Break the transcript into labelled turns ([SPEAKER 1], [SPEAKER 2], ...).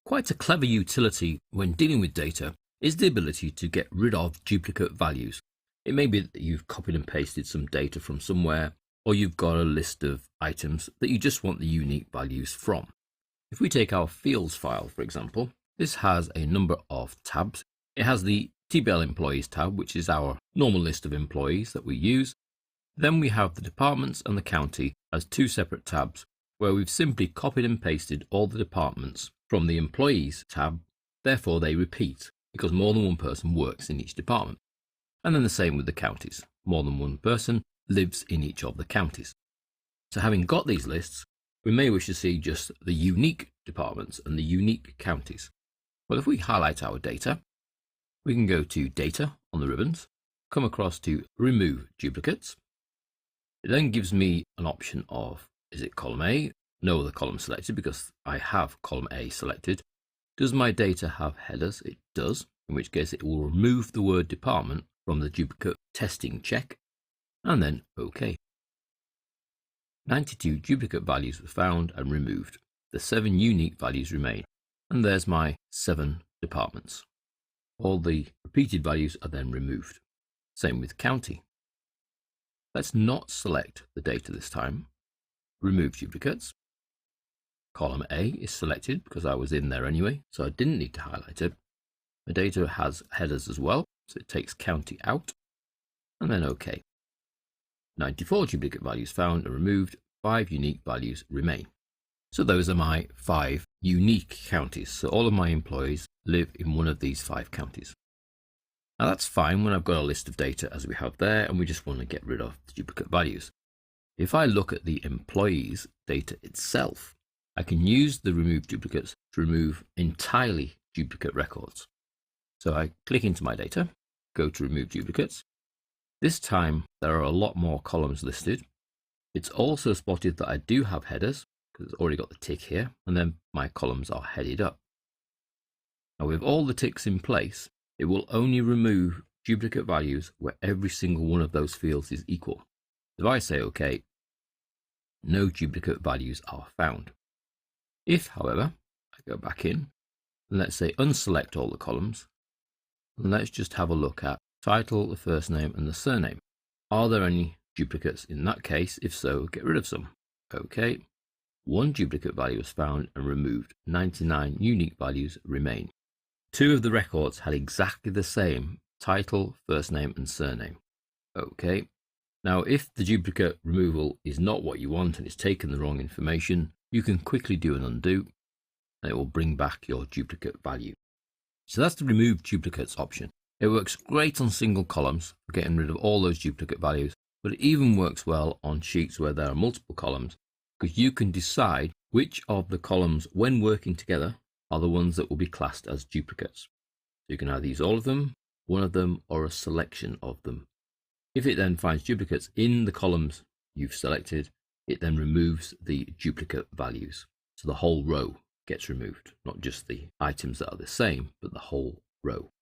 [SPEAKER 1] Quite a clever utility when dealing with data is the ability to get rid of duplicate values. It may be that you've copied and pasted some data from somewhere, or you've got a list of items that you just want the unique values from. If we take our fields file, for example, this has a number of tabs. It has the TBL employees tab, which is our normal list of employees that we use. Then we have the departments and the county as two separate tabs, where we've simply copied and pasted all the departments from the employees tab. Therefore they repeat because more than one person works in each department. And then the same with the counties. More than one person lives in each of the counties. So having got these lists, we may wish to see just the unique departments and the unique counties. Well, if we highlight our data, we can go to Data on the ribbons, come across to Remove Duplicates. It then gives me an option of, is it column A? No other column selected because I have column A selected. Does my data have headers? It does, in which case it will remove the word department from the duplicate testing check, and then OK. 92 duplicate values were found and removed. The 7 unique values remain, and there's my 7 departments. All the repeated values are then removed. Same with county. Let's not select the data this time. Remove duplicates. Column A is selected because I was in there anyway, so I didn't need to highlight it. The data has headers as well, so it takes county out, and then OK. 94 duplicate values found and removed, 5 unique values remain. So those are my 5 unique counties. So all of my employees live in one of these 5 counties. Now that's fine when I've got a list of data as we have there, and we just want to get rid of the duplicate values. If I look at the employees data itself, I can use the remove duplicates to remove entirely duplicate records. So I click into my data, go to remove duplicates. This time there are a lot more columns listed. It's also spotted that I do have headers because it's already got the tick here, and then my columns are headed up. Now with all the ticks in place, it will only remove duplicate values where every single one of those fields is equal. If I say OK, no duplicate values are found. If, however, I go back in, and let's say unselect all the columns, and let's just have a look at title, the first name, and the surname. Are there any duplicates in that case? If so, get rid of some. OK. 1 duplicate value was found and removed. 99 unique values remain. 2 of the records had exactly the same title, first name, and surname. OK. Now, if the duplicate removal is not what you want and it's taken the wrong information, you can quickly do an undo, and it will bring back your duplicate value. So that's the remove duplicates option. It works great on single columns for getting rid of all those duplicate values, but it even works well on sheets where there are multiple columns, because you can decide which of the columns, when working together, are the ones that will be classed as duplicates. So you can either use all of them, one of them, or a selection of them. If it then finds duplicates in the columns you've selected, it then removes the duplicate values. So the whole row gets removed, not just the items that are the same, but the whole row.